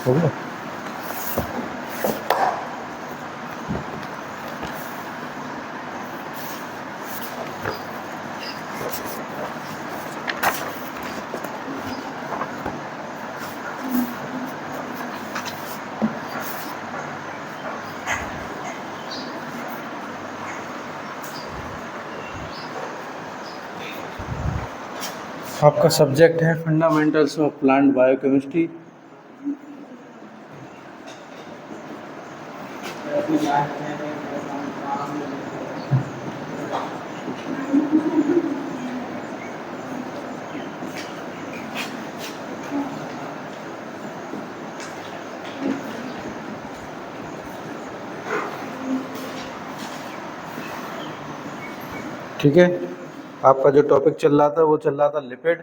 हो गया। आपका सब्जेक्ट है फंडामेंटल्स ऑफ प्लांट बायोकेमिस्ट्री। ठीक है, आपका जो टॉपिक चल रहा था वो चल रहा था लिपिड,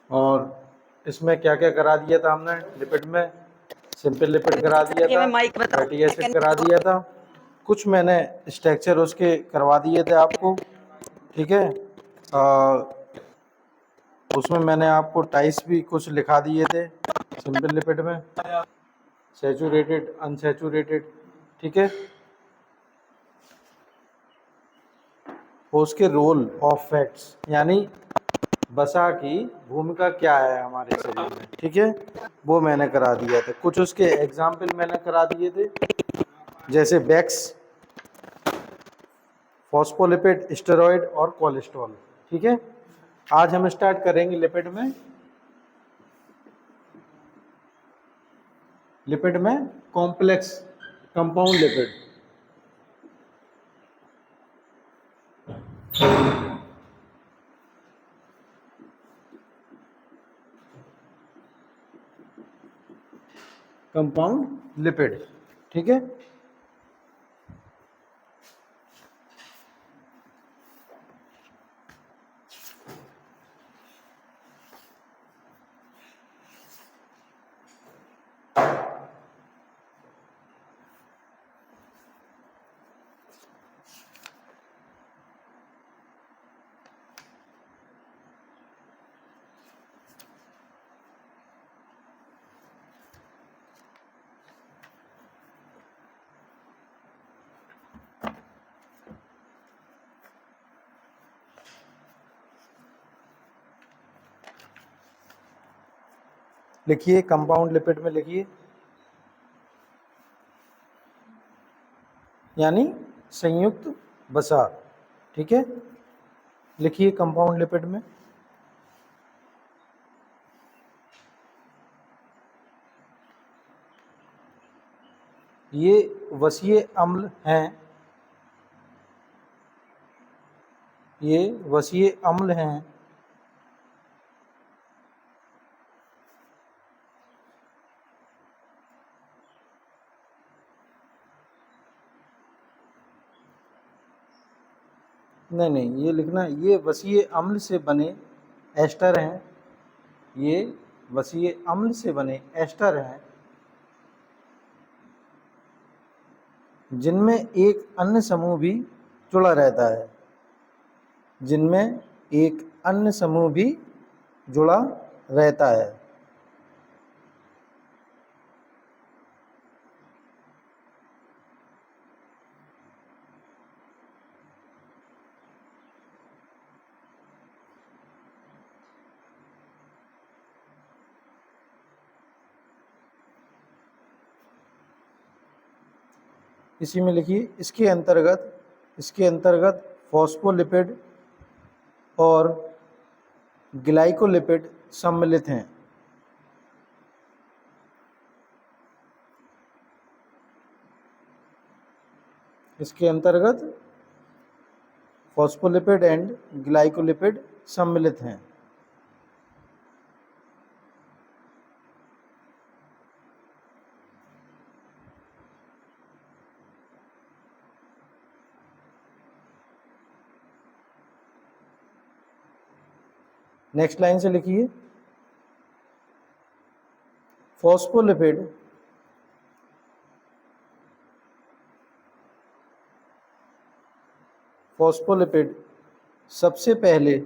और इसमें क्या क्या करा दिया था हमने। लिपिड में सिंपल लिपिड करा दिया था, फैटी एसिड करा दिया था, कुछ मैंने स्ट्रक्चर उसके करवा दिए थे आपको। ठीक है, उसमें मैंने आपको टाइप्स भी कुछ लिखा दिए थे सिंपल लिपिड में, सैचुरेटेड, अनसैचुरेटेड। ठीक है, उसके रोल ऑफ फैट्स यानी वसा की भूमिका क्या है हमारे शरीर में। ठीक है, वो मैंने करा दिया था। कुछ उसके एग्जाम्पल मैंने करा दिए थे, जैसे वैक्स, फॉस्फोलिपिड, स्टेरॉइड और कोलेस्ट्रॉल। ठीक है, आज हम स्टार्ट करेंगे लिपिड में। लिपिड में complex compound lipid. Compound lipid. ठीक है, लिखिए कंपाउंड लिपिड में लिखिए, यानी संयुक्त वसा। ठीक है, लिखिए कंपाउंड लिपिड में। ये वसीय अम्ल हैं, ये वसीय अम्ल हैं। नहीं, ये लिखना, ये वसीय अम्ल से बने एस्टर हैं। ये वसीय अम्ल से बने एस्टर हैं, जिनमें एक अन्य समूह भी जुड़ा रहता है, जिनमें एक अन्य समूह भी जुड़ा रहता है। इसी में लिखिए, इसके अंतर्गत फॉस्फोलिपिड और ग्लाइकोलिपिड सम्मिलित हैं। इसके अंतर्गत फॉस्फोलिपिड एंड ग्लाइकोलिपिड सम्मिलित हैं। नेक्स्ट लाइन से लिखिए, फॉस्फोलिपिड सबसे पहले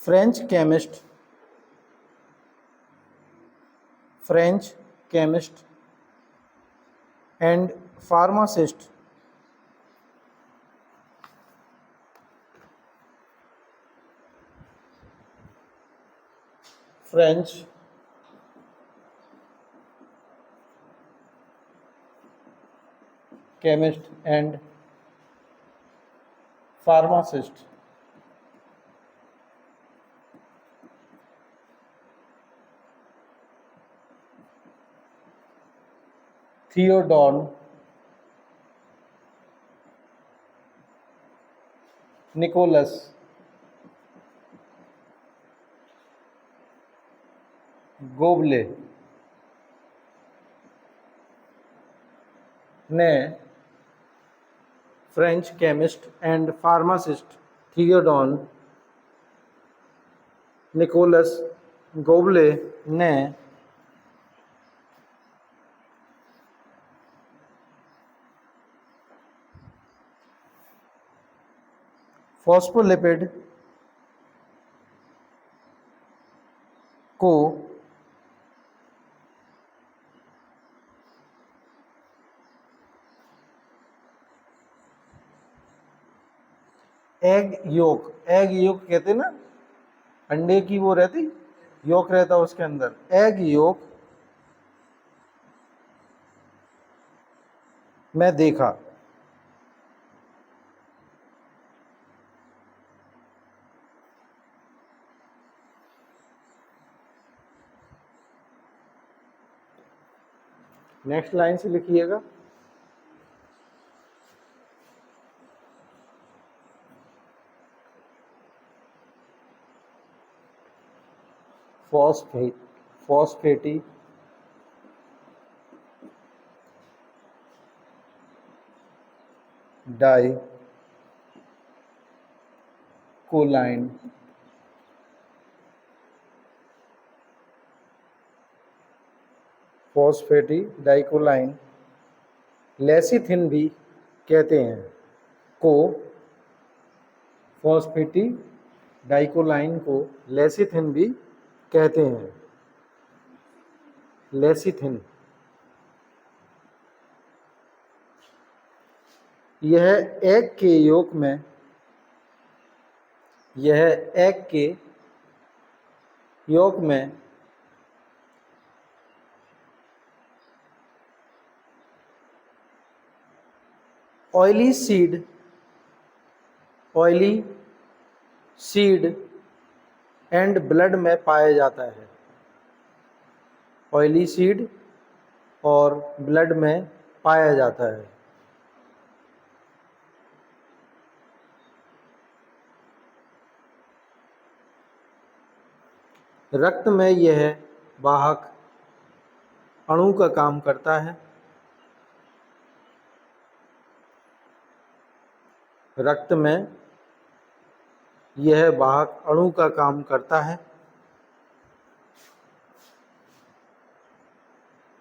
French chemist and pharmacist French chemist and pharmacist Theodore Nicolas Gobley ने French chemist and pharmacist Theodore Nicolas Gobley ने फॉस्फोलिपिड को एग योक कहते हैं ना, अंडे की वो रहती योक रहता उसके अंदर, एग योक मैं देखा। नेक्स्ट लाइन से लिखिएगा। फॉस्फेटी डाई कोलाइन फॉस्फेटी डाइकोलाइन लेसिथिन भी कहते हैं, को फॉस्फेटी डाइकोलाइन को लेसिथिन भी कहते हैं। लेसिथिन यह एग के योग में ऑयली सीड एंड ब्लड में पाया जाता है। ऑयली सीड और ब्लड में पाया जाता है। रक्त में यह वाहक अणु का काम करता है। रक्त में यह वाहक अणु का काम करता है।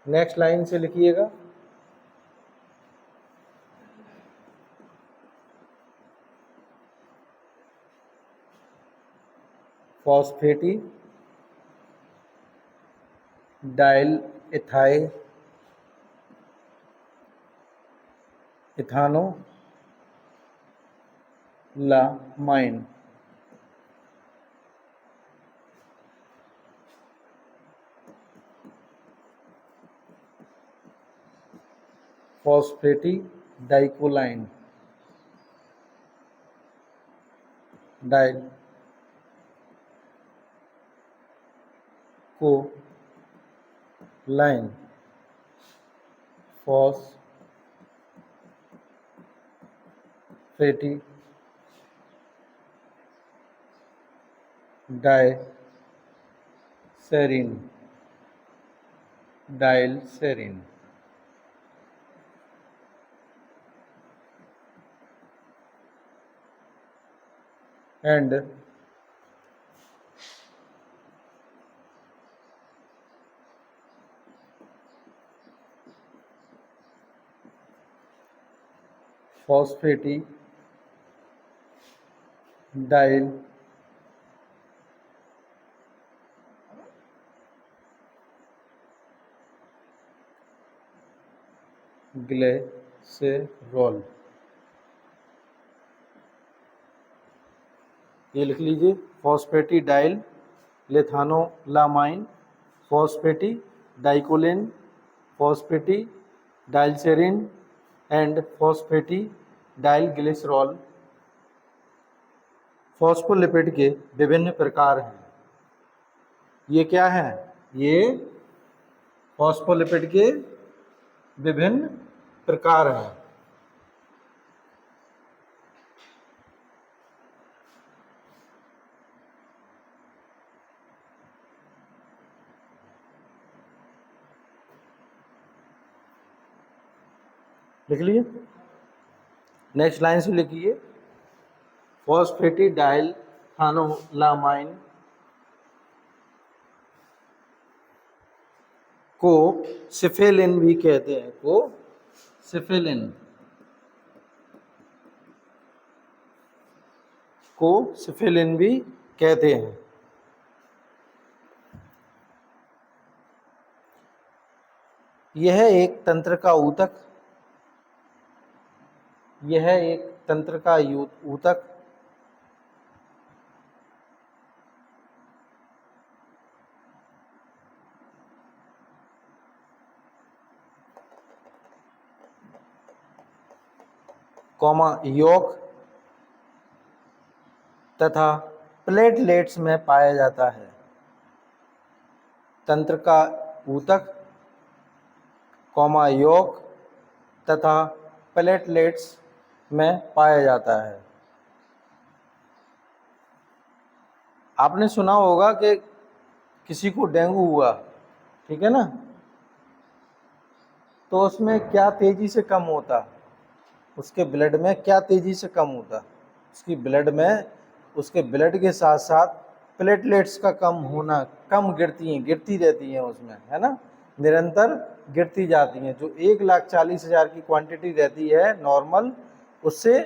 नेक्स्ट लाइन से लिखिएगा। Phosphatidyl ethanolamine phosphatidylcholine डाइल को line phosphatidylserine and phosphate डाइल ग्लिसरॉल, ये लिख लीजिए, phosphatidyl ethanolamine, phosphatidylcholine, phosphatidylserine and phosphatidylglycerol phospholipid के विभिन्न प्रकार हैं। ये क्या है? ये फॉस्फोलिपिड के विभिन्न प्रकार हैं। लिख लिए? नेक्स्ट लाइन से लिखिए, फॉस्फेटिडाइलथानोलामाइन को सिफेलिन भी कहते हैं, को सिफेलिन भी कहते हैं। यह एक तंत्र का ऊतक, यह एक तंत्र का ऊतक यॉक तथा प्लेटलेट्स में पाया जाता है। तंत्र का ऊतक, यॉक तथा प्लेटलेट्स में पाया जाता है। आपने सुना होगा कि किसी को डेंगू हुआ, ठीक है ना, तो उसमें क्या तेजी से कम होता, उसके ब्लड में क्या तेजी से कम होता, उसकी ब्लड में, उसके ब्लड के साथ साथ प्लेटलेट्स का कम होना, कम गिरती रहती हैं उसमें, है ना, निरंतर गिरती जाती हैं। जो 1,40,000 की क्वांटिटी रहती है नॉर्मल, उससे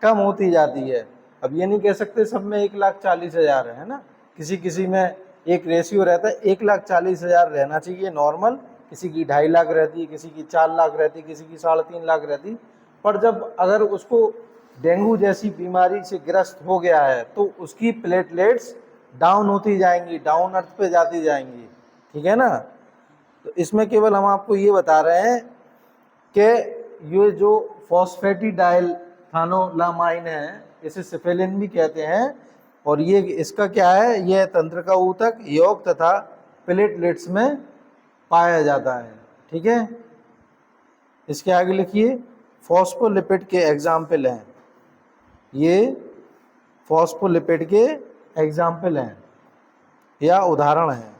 कम होती जाती है। अब ये नहीं कह सकते सब में 1,40,000 है ना, किसी में एक रेशियो रहता है, 1,40,000 रहना चाहिए नॉर्मल, किसी की 2.5 लाख रहती है, किसी की 4 लाख रहती है, किसी की 3.5 लाख रहती। पर जब अगर उसको डेंगू जैसी बीमारी से ग्रस्त हो गया है तो उसकी प्लेटलेट्स डाउन होती जाएंगी, डाउन अर्थ पे जाती जाएंगी, ठीक है ना। तो इसमें केवल हम आपको ये बता रहे हैं कि ये जो फॉस्फेटिडाइलथानोलामाइन है, इसे सिफेलिन भी कहते हैं, और ये इसका क्या है, यह तंत्र का ऊतक, यॉक तथा प्लेटलेट्स में पाया जाता है, ठीक है। इसके आगे लिखिए, फॉस्फोलिपिड के एग्जाम्पल हैं, ये फॉस्फोलिपिड के एग्जाम्पल हैं या उदाहरण हैं।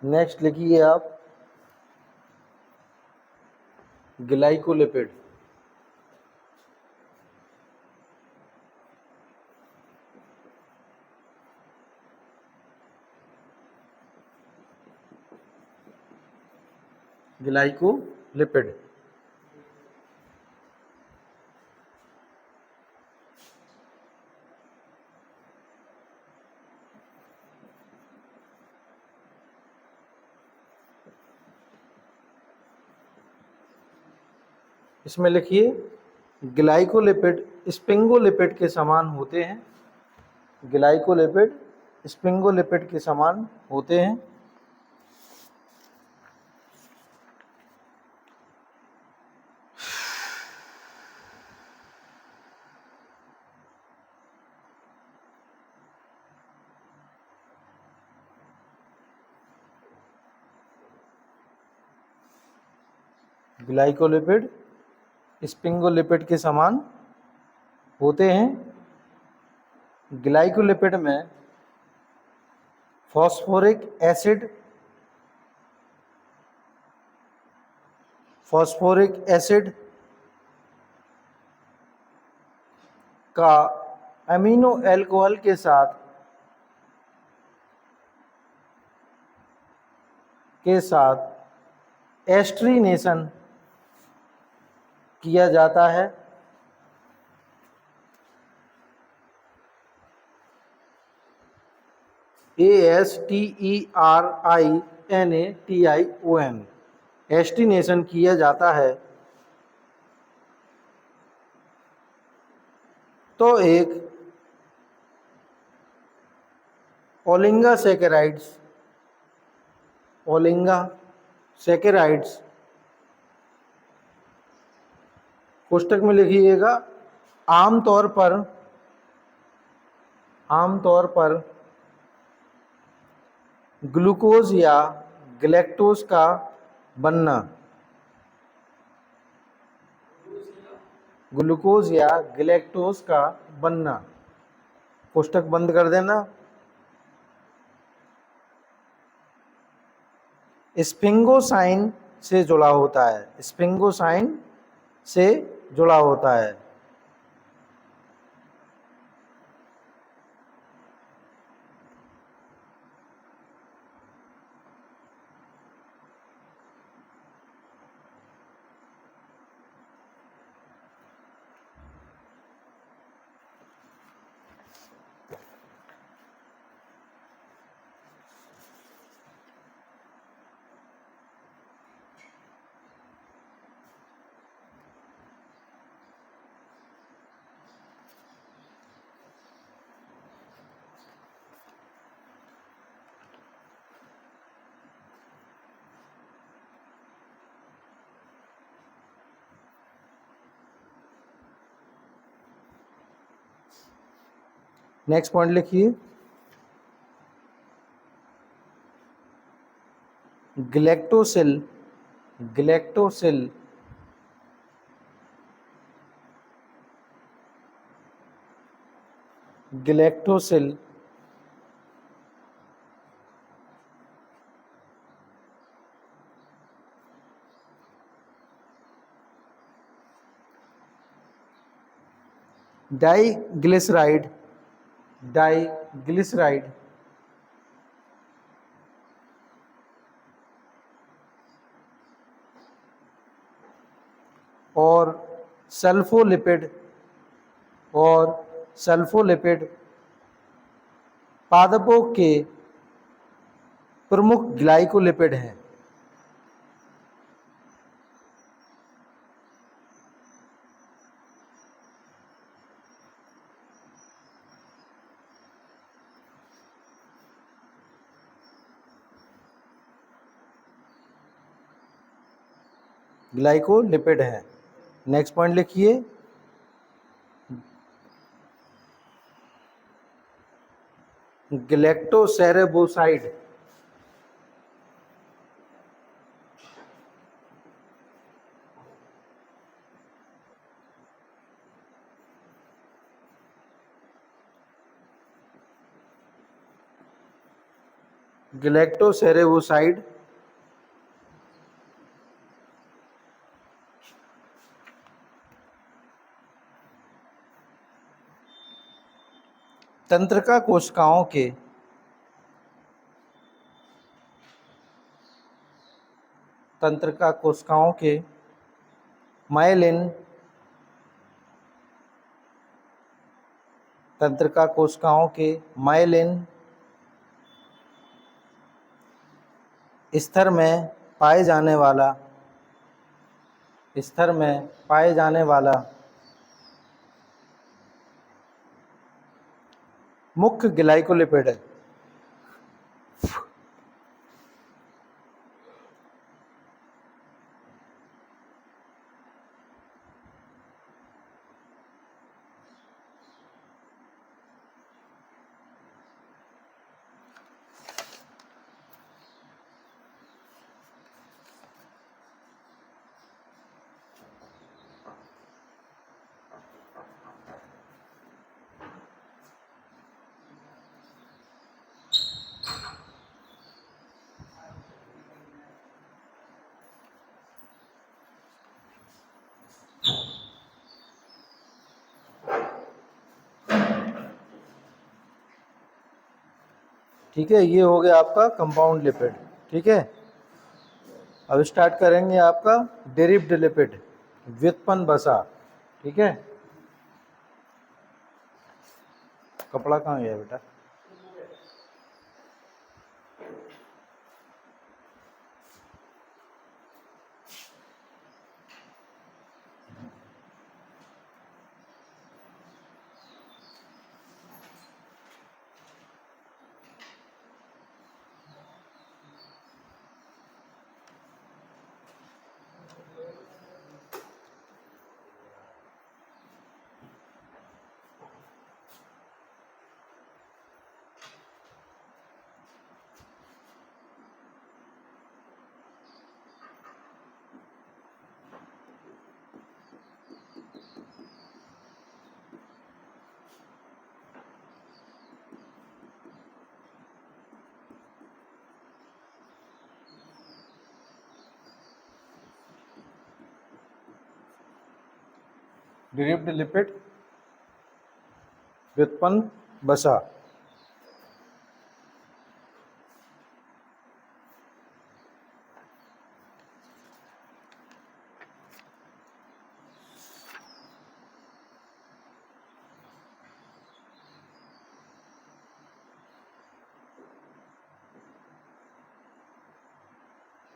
नेक्स्ट लिखिए आप, ग्लाइकोलिपिड, ग्लाइकोलिपिड इसमें लिखिए, ग्लाइकोलिपिड स्पिंगोलिपिड के समान होते हैं, ग्लाइकोलिपिड स्पिंगोलिपिड के समान होते हैं। ग्लाइकोलिपिड स्पिंगोलिपिड के समान होते हैं। ग्लाइकोलिपिड में फॉस्फोरिक एसिड फॉस्फोरिक एसिड का अमीनो अल्कोहल के साथ एस्ट्रीनेशन किया जाता है। ASTERINATION एस्ट्रीनेशन किया जाता है। तो एक ओलिंगा सैकेराइड्स कोष्टक में लिखिएगा आमतौर पर ग्लूकोज या गैलेक्टोज का बनना कोष्टक बंद कर देना। स्फिंगोसाइन से जुड़ा होता है। नेक्स्ट पॉइंट लिखिए ग्लैक्टोसिल डाइग्लिसराइड और सल्फोलिपिड पादपों के प्रमुख ग्लाइकोलिपिड हैं। नेक्स्ट पॉइंट लिखिए गैलेक्टोसेरेब्रोसाइड तंत्रिका कोशिकाओं के माइलिन स्तर में पाए जाने वाला मुख्य ग्लाइकोलिपिड है। ठीक है, ये हो गया आपका कंपाउंड लिपिड। ठीक है, अब स्टार्ट करेंगे आपका डेरिव्ड लिपिड, व्युत्पन्न वसा। ठीक है, कपड़ा कहाँ गया बेटा? डेरिव्ड लिपिड, व्युत्पन्न वसा।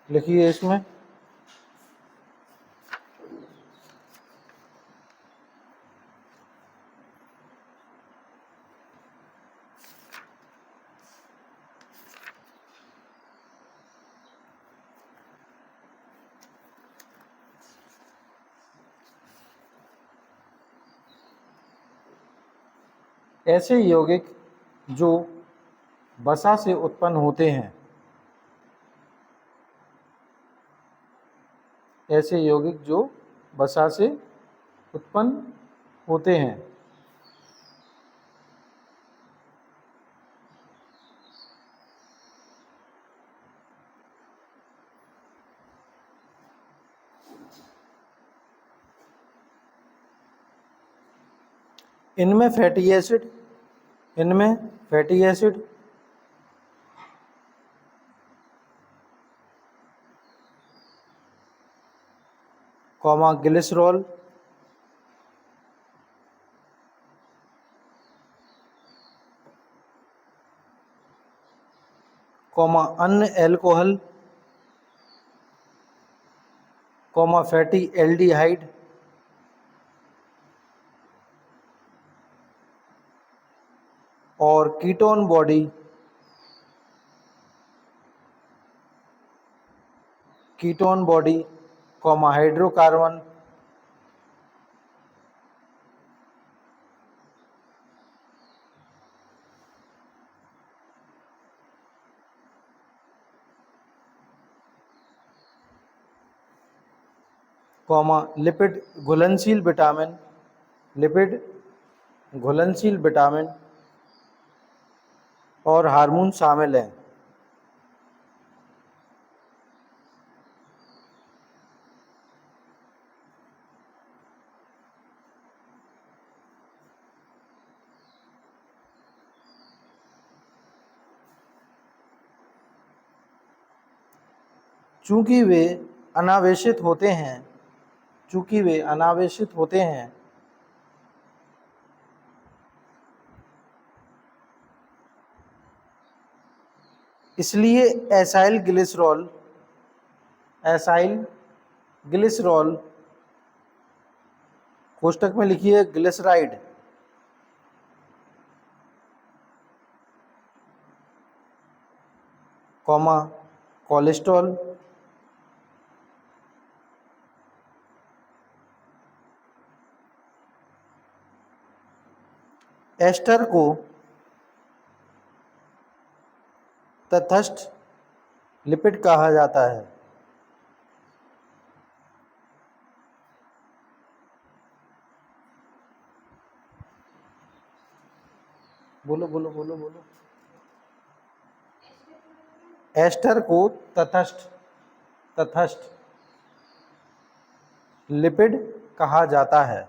लिखिए इसमें ऐसे यौगिक जो वसा से उत्पन्न होते हैं, ऐसे यौगिक जो वसा से उत्पन्न होते हैं। इनमें फैटी एसिड, इनमें fatty acid, comma glycerol, comma अन्य एल्कोहल, कॉमा फैटी एल्डिहाइड, और ketone body, ketone body, comma hydrocarbon, comma lipid घुलनशील विटामिन, लिपिड घुलनशील विटामिन और हार्मोन शामिल हैं। चूंकि वे अनावेशित होते हैं, चूंकि वे अनावेशित होते हैं, इसलिए एसाइल ग्लिसरॉल, एसाइल ग्लिसरॉल, कोष्टक में लिखिए ग्लिसराइड, कॉमा कोलेस्ट्रॉल, एस्टर को तटस्थ लिपिड कहा जाता है। बोलो बोलो बोलो बोलो। एस्टर को तटस्थ, तटस्थ लिपिड कहा जाता है।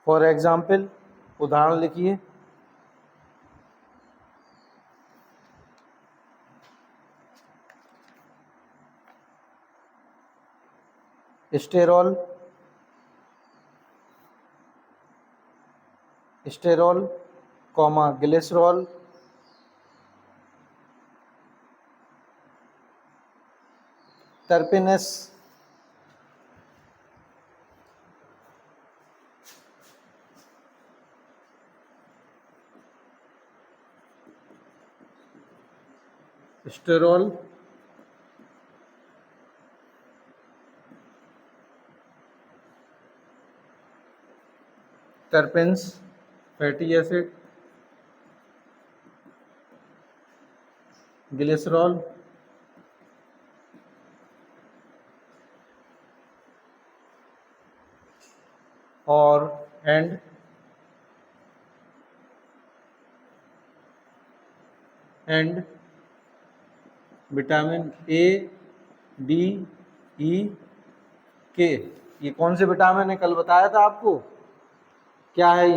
फॉर एग्जाम्पल, उदाहरण लिखिए, sterol, sterol, comma glycerol, terpenes, sterol, terpenes, fatty acid, glycerol, और and vitamin A, D, E, K. ये कौन से विटामिन है, कल बताया था आपको, क्या है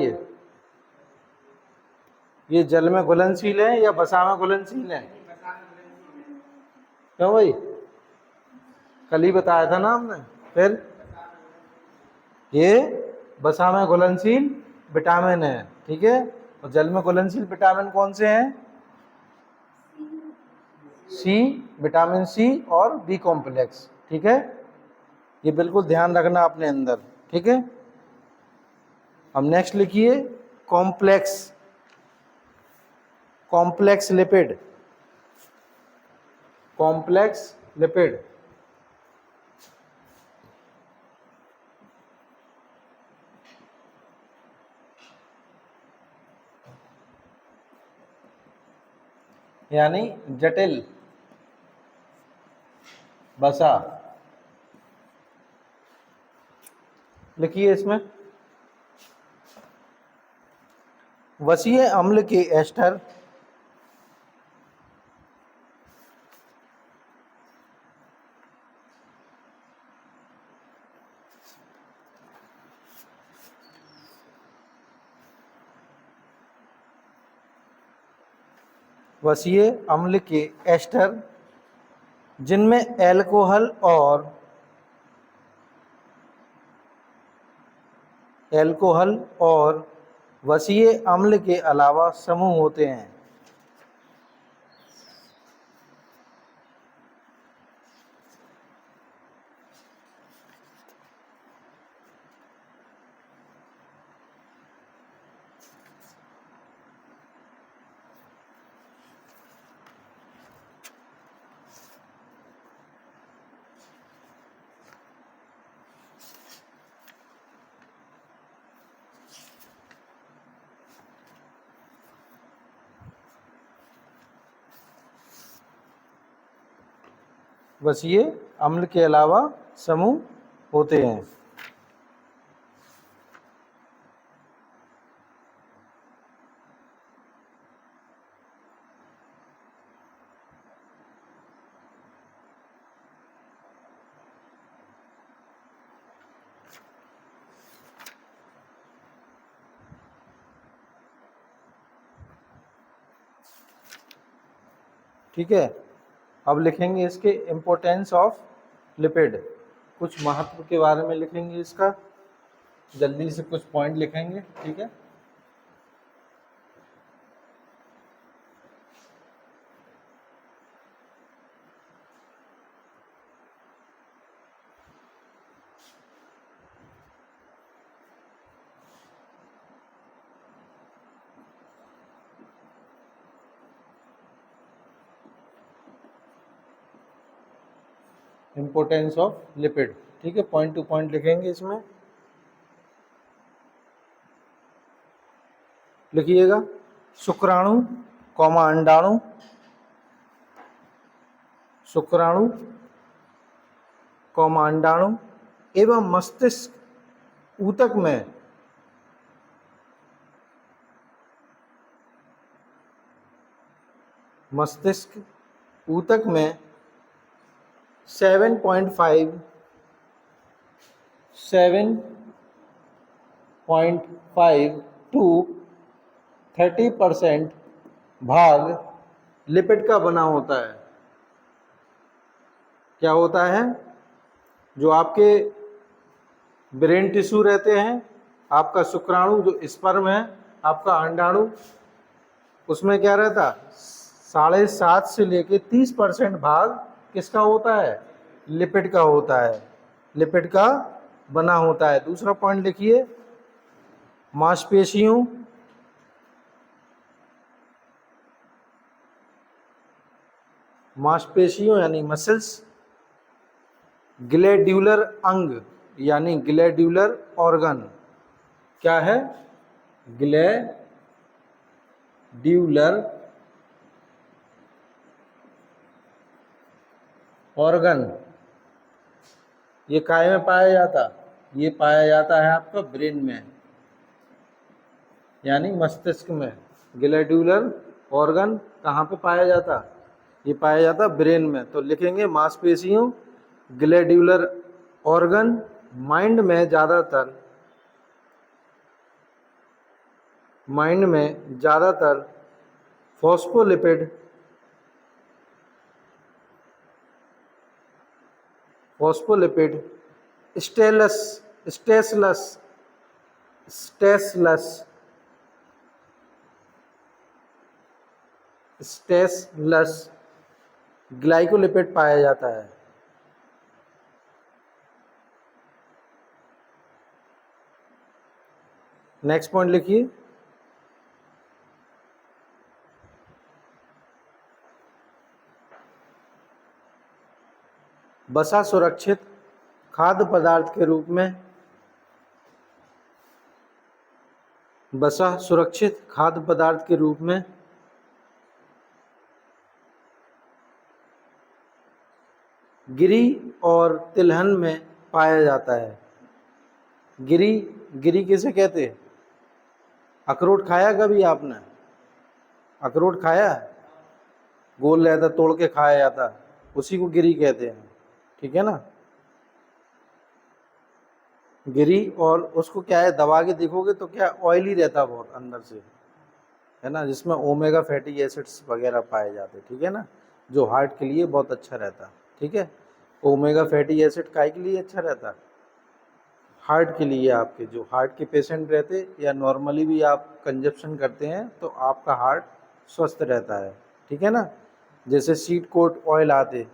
ये जल में घुलनशील है या वसा में घुलनशील है? क्यों भाई, कल ही बताया था ना हमने। फिर ये वसा में घुलनशील विटामिन है, ठीक है। और जल में घुलनशील विटामिन कौन से हैं? सी, विटामिन सी और बी कॉम्प्लेक्स, ठीक है। ये बिल्कुल ध्यान रखना अपने अंदर, ठीक है। अब नेक्स्ट लिखिए complex, complex lipid, complex lipid. यानी जटिल वसा। लिखिए इसमें वसीय अम्ल के एस्टर, वसीय अम्ल के एस्टर जिनमें एल्कोहल और वसीय अम्ल के अलावा समूह होते हैं। वसीय अम्ल के अलावा समूह होते हैं। ठीक है, अब लिखेंगे इसके इम्पोर्टेंस ऑफ लिपिड, कुछ महत्व के बारे में लिखेंगे इसका, जल्दी से कुछ पॉइंट लिखेंगे, ठीक है। इम्पोर्टेंस ऑफ लिपिड, ठीक है, पॉइंट टू पॉइंट लिखेंगे इसमें। लिखिएगा शुक्राणु, कौमा अंडाणु, शुक्राणु, कौमा अंडाणु एवं मस्तिष्क ऊतक में मस्तिष्क ऊतक में 7.5 0.5 to 30% भाग लिपिड का बना होता है। क्या होता है? जो आपके ब्रेन टिश्यू रहते हैं, आपका शुक्राणु जो स्पर्म है, आपका अंडाणु, उसमें क्या रहता? 7.5 से लेके 30% भाग किसका होता है? लिपिड का होता है, लिपिड का बना होता है। दूसरा पॉइंट लिखिए, मांसपेशियों यानी मसल्स, ग्लैड्यूलर अंग यानी ग्लैड्यूलर ऑर्गन। क्या है? ग्लैड्यूलर ऑर्गन। ये काय में पाया जाता? ये पाया जाता है आपका ब्रेन में, यानी मस्तिष्क में। ग्लैड्यूलर ऑर्गन कहाँ पे पाया जाता? ये पाया जाता ब्रेन में। तो लिखेंगे मांसपेशियों, ग्लैड्यूलर ऑर्गन, माइंड में ज़्यादातर फॉस्फोलिपिड, स्टेसलस ग्लाइकोलिपिड पाया जाता है। नेक्स्ट पॉइंट लिखिए, वसा सुरक्षित खाद्य पदार्थ के रूप में, वसा सुरक्षित खाद्य पदार्थ के रूप में गिरी और तिलहन में पाया जाता है। गिरी किसे कहते हैं? अखरोट खाया कभी आपने? अखरोट खाया? गोल रहता, तोड़ के खाया जाता, उसी को गिरी कहते हैं। ठीक है ना? गिरी, और उसको क्या है, दबा के देखोगे तो क्या ऑयली रहता बहुत अंदर से, है ना, जिसमें ओमेगा फैटी एसिड्स वगैरह पाए जाते। ठीक है ना? जो हार्ट के लिए बहुत अच्छा रहता। ठीक है? ओमेगा फैटी एसिड काय के लिए अच्छा रहता? हार्ट के लिए। आपके जो हार्ट के पेशेंट रहते या नॉर्मली भी आप कंजप्शन करते हैं तो आपका हार्ट स्वस्थ रहता है। ठीक है ना? जैसे सीड कोट ऑयल आते,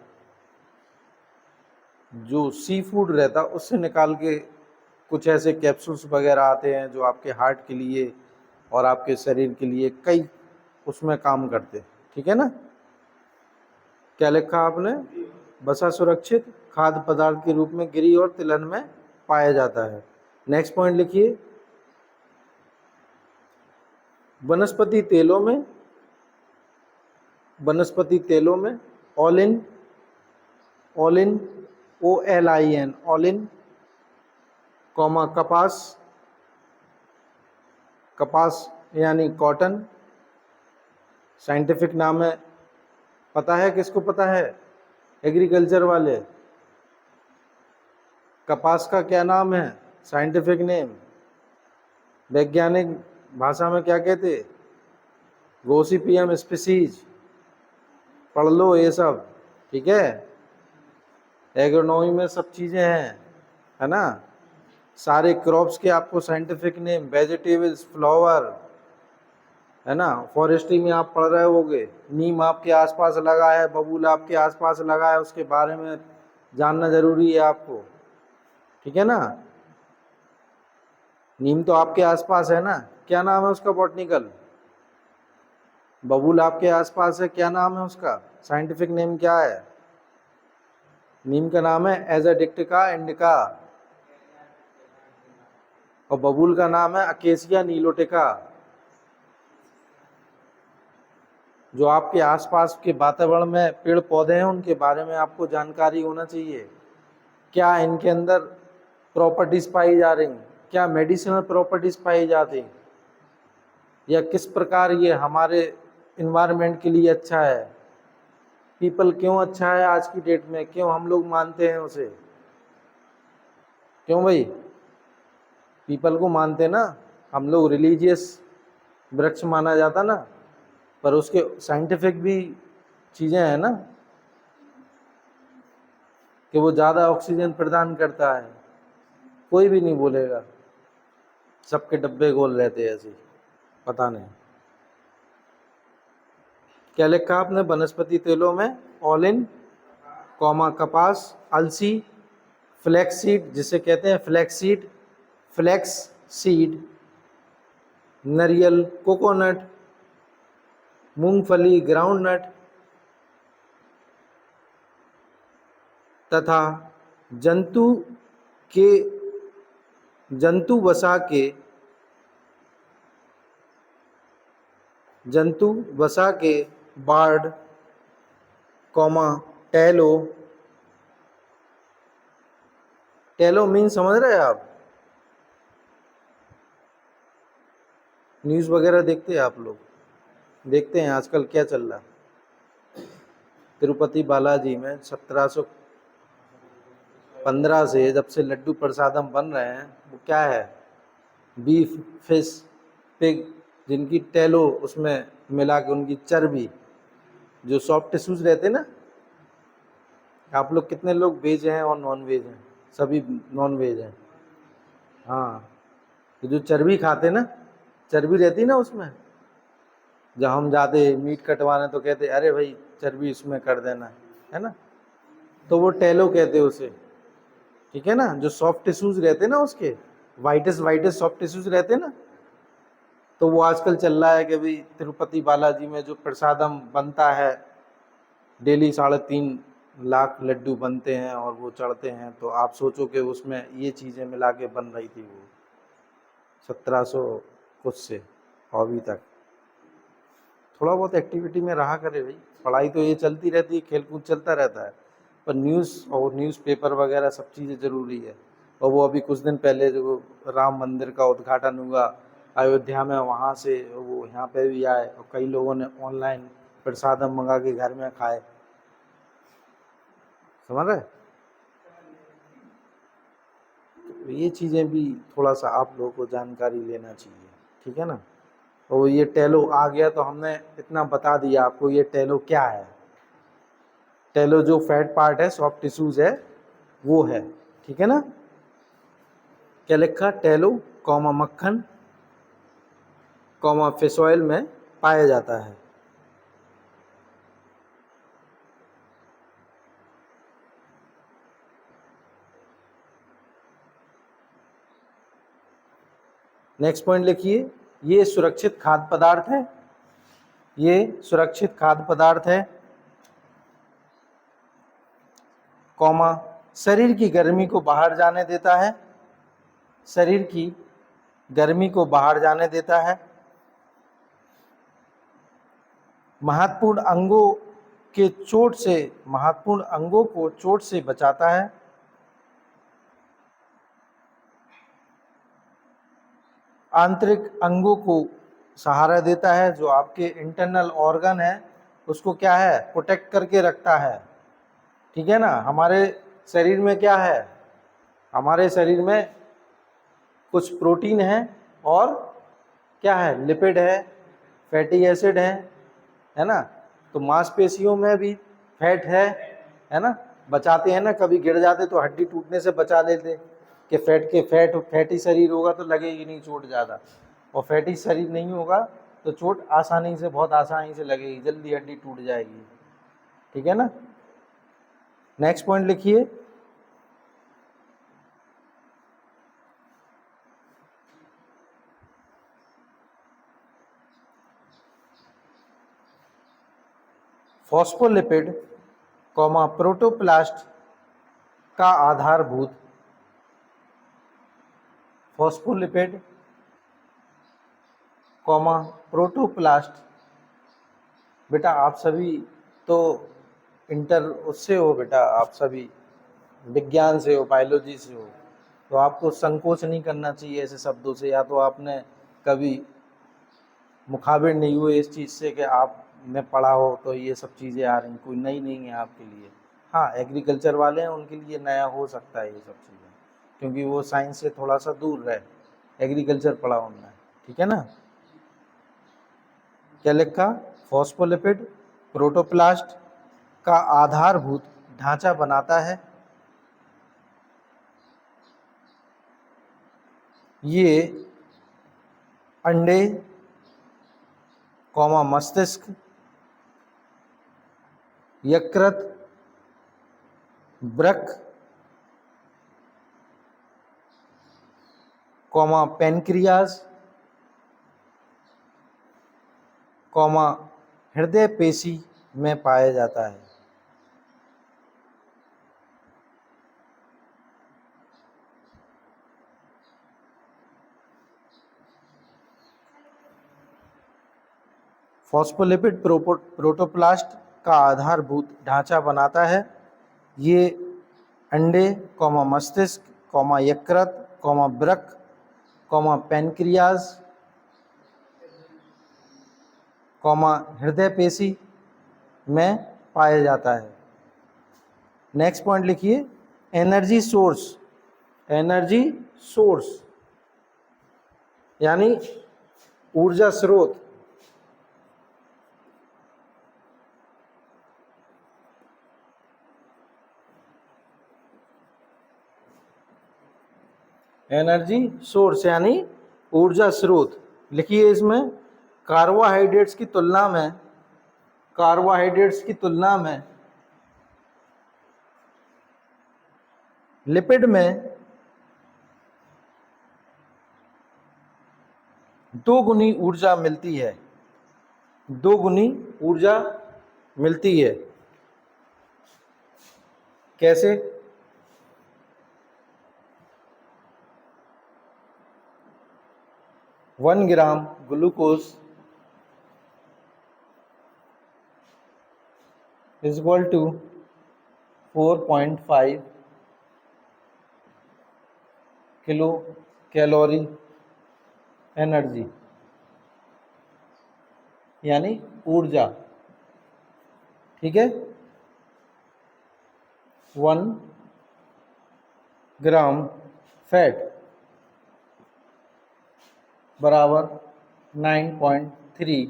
जो सी फूड रहता उससे निकाल के कुछ ऐसे कैप्सूल्स वगैरह आते हैं जो आपके हार्ट के लिए और आपके शरीर के लिए कई उसमें काम करते। ठीक है ना? क्या लिखा आपने? वसा सुरक्षित खाद्य पदार्थ के रूप में गिरी और तिलहन में पाया जाता है। नेक्स्ट पॉइंट लिखिए, वनस्पति तेलों में ऑलिन OLIN कॉमा कपास यानी कॉटन, साइंटिफिक नाम है, पता है किसको पता है? एग्रीकल्चर वाले। कपास का क्या नाम है? साइंटिफिक नेम, वैज्ञानिक भाषा में क्या कहते? Gossypium species. पढ़ लो ये सब। ठीक है? एग्रोनॉमी में सब चीज़ें हैं, है ना? सारे क्रॉप्स के आपको साइंटिफिक नेम, वेजिटेबल्स, फ्लावर, है ना? फॉरेस्ट्री में आप पढ़ रहे होगे, नीम आपके आसपास लगा है, बबूल आपके आसपास लगा है, उसके बारे में जानना जरूरी है आपको। ठीक है ना? नीम तो आपके आसपास है ना, क्या नाम है उसका बॉटनिकल? बबूल आपके आसपास है, क्या नाम है उसका? साइंटिफिक नेम क्या है? नीम का नाम है एजाडिक्टिका इंडिका, और बबूल का नाम है अकेसिया नीलोटिका। जो आपके आसपास के वातावरण में पेड़ पौधे हैं उनके बारे में आपको जानकारी होना चाहिए। क्या इनके अंदर प्रॉपर्टीज पाई जा रही, क्या मेडिसिनल प्रॉपर्टीज पाई जाती, या किस प्रकार ये हमारे इन्वायरमेंट के लिए अच्छा है। पीपल क्यों अच्छा है आज की डेट में, क्यों हम लोग मानते हैं उसे? क्यों भाई? पीपल को मानते ना हम लोग, रिलीजियस वृक्ष माना जाता ना, पर उसके साइंटिफिक भी चीज़ें हैं ना, कि वो ज़्यादा ऑक्सीजन प्रदान करता है। कोई भी नहीं बोलेगा, सबके डब्बे गोल रहते हैं ऐसे ही, पता नहीं क्या लिखा आपने वनस्पति तेलों में। ऑलिन, कॉमा कपास, अलसी, फ्लैक्स सीड जिसे कहते हैं फ्लैक्स सीड, फ्लैक्स सीड, नारियल, कोकोनट, मूंगफली, ग्राउंडनट तथा जंतु के जंतु वसा के बार्ड, कॉमा टेलो। टेलो मीन समझ रहे हैं आप? न्यूज़ वगैरह देखते हैं आप लोग? देखते हैं आजकल क्या चल रहा है। तिरुपति बालाजी में 1715 से जब से लड्डू प्रसादम बन रहे हैं, वो क्या है, बीफ, फिश, पिग, जिनकी टेलो उसमें मिला के उनकी चर्बी, जो सॉफ्ट टिश्यूज रहते ना। आप लोग कितने लोग वेज हैं और नॉन वेज हैं? सभी नॉन वेज हैं। हाँ, तो जो चर्बी खाते ना, चर्बी रहती ना उसमें, जब हम जाते मीट कटवाने तो कहते अरे भाई चर्बी इसमें कर देना, है ना, तो वो टेलो कहते उसे, ठीक है ना। जो सॉफ्ट टिश्यूज रहते ना उसके, वाइटेस्ट सॉफ्ट टिश्यूज रहते ना, तो वो आजकल चल रहा है कि भाई तिरुपति बालाजी में जो प्रसादम बनता है, डेली 3.5 लाख लड्डू बनते हैं और वो चढ़ते हैं, तो आप सोचो कि उसमें ये चीज़ें मिला के बन रही थी वो 1700 कुछ से और अभी तक। थोड़ा बहुत एक्टिविटी में रहा करे भाई, पढ़ाई तो ये चलती रहती है, खेलकूद चलता रहता है, पर न्यूज़ और न्यूज़पेपर वगैरह सब चीज़ें ज़रूरी है। और वो अभी कुछ दिन पहले जो राम मंदिर का उद्घाटन हुआ अयोध्या में, वहाँ से वो यहाँ पे भी आए और कई लोगों ने ऑनलाइन प्रसादम मंगा के घर में खाए, समझ रहे। तो ये चीज़ें भी थोड़ा सा आप लोगों को जानकारी लेना चाहिए, ठीक है ना। और ये टेलो आ गया तो हमने इतना बता दिया आपको, ये टेलो क्या है। टेलो जो फैट पार्ट है, सॉफ्ट टिश्यूज है, वो है, ठीक है ना। क्या लिखा, टेलो कॉमा मक्खन कॉमा फिश ऑयल में पाया जाता है। नेक्स्ट पॉइंट लिखिए, ये सुरक्षित खाद्य पदार्थ है, ये सुरक्षित खाद्य पदार्थ है, कॉमा शरीर की गर्मी को बाहर जाने देता है, शरीर की गर्मी को बाहर जाने देता है, महत्वपूर्ण अंगों को चोट से बचाता है, आंतरिक अंगों को सहारा देता है, जो आपके इंटरनल ऑर्गन है उसको क्या है, प्रोटेक्ट करके रखता है, ठीक है ना। हमारे शरीर में क्या है, हमारे शरीर में कुछ प्रोटीन है और क्या है, लिपिड है, फैटी एसिड है ना। तो मांसपेशियों में भी फैट है ना, बचाते हैं ना, कभी गिर जाते तो हड्डी टूटने से बचा लेते, कि फैटी शरीर होगा तो लगेगी नहीं चोट ज़्यादा, और फैटी शरीर नहीं होगा तो चोट आसानी से, बहुत आसानी से लगेगी, जल्दी हड्डी टूट जाएगी, ठीक है ना। नेक्स्ट पॉइंट लिखिए, फॉस्फोलिपिड कॉमा प्रोटोप्लास्ट का आधारभूत, फॉस्फोलिपिड कॉमा प्रोटोप्लास्ट। बेटा आप सभी तो इंटर उससे हो, बेटा आप सभी विज्ञान से हो, बायोलॉजी से हो, तो आपको संकोच नहीं करना चाहिए ऐसे शब्दों से, या तो आपने कभी मुखाबिर नहीं हुए इस चीज़ से कि आपने पढ़ा हो तो ये सब चीज़ें आ रही, कोई नई नहीं है आपके लिए। हाँ, एग्रीकल्चर वाले हैं उनके लिए नया हो सकता है ये सब चीज़ें, क्योंकि वो साइंस से थोड़ा सा दूर रहे, एग्रीकल्चर पढ़ा हमने, ठीक है ना। क्या लिखा? फॉस्फोलिपिड प्रोटोप्लास्ट का आधारभूत ढांचा बनाता है। ये अंडे, मस्तिष्क, यकृत, वृक्क, पेनक्रियाज, हृदय पेशी में पाया जाता है। फॉस्फोलिपिड प्रोटोप्लास्ट का आधारभूत ढांचा बनाता है। ये अंडे, मस्तिष्क, यकृत, वृक्क, पेनक्रियाज, हृदय पेशी में पाया जाता है। नेक्स्ट पॉइंट लिखिए, एनर्जी सोर्स। एनर्जी सोर्स यानी ऊर्जा स्रोत। एनर्जी सोर्स यानी ऊर्जा स्रोत। लिखिए इसमें कार्बोहाइड्रेट्स की तुलना में लिपिड में 2 गुनी ऊर्जा मिलती है। 2 गुनी ऊर्जा मिलती है। कैसे? One gram glucose is equal to 4.5 kilo calorie energy यानी ऊर्जा, ठीक है। 1 ग्राम फैट बराबर 9.3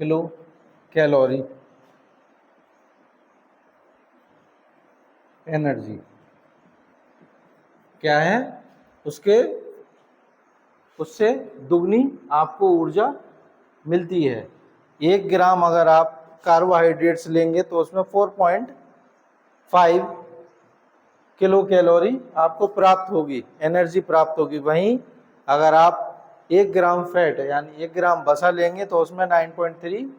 किलो कैलोरी एनर्जी क्या है? उससे दुगनी आपको ऊर्जा मिलती है। 1 ग्राम अगर आप कार्बोहाइड्रेट्स लेंगे तो उसमें 4.5 किलो कैलोरी आपको प्राप्त होगी, एनर्जी प्राप्त होगी। वहीं अगर आप 1 ग्राम फैट यानी 1 ग्राम वसा लेंगे तो उसमें 9.3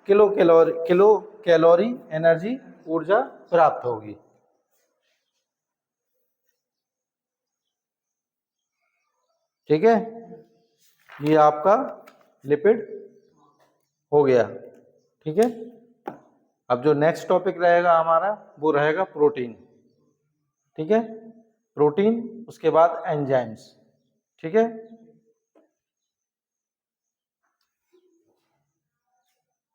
किलो कैलोरी एनर्जी ऊर्जा प्राप्त होगी। ठीक है, ये आपका लिपिड हो गया। ठीक है, अब जो नेक्स्ट टॉपिक रहेगा हमारा वो रहेगा प्रोटीन। ठीक है, प्रोटीन, उसके बाद एंजाइम्स। ठीक है।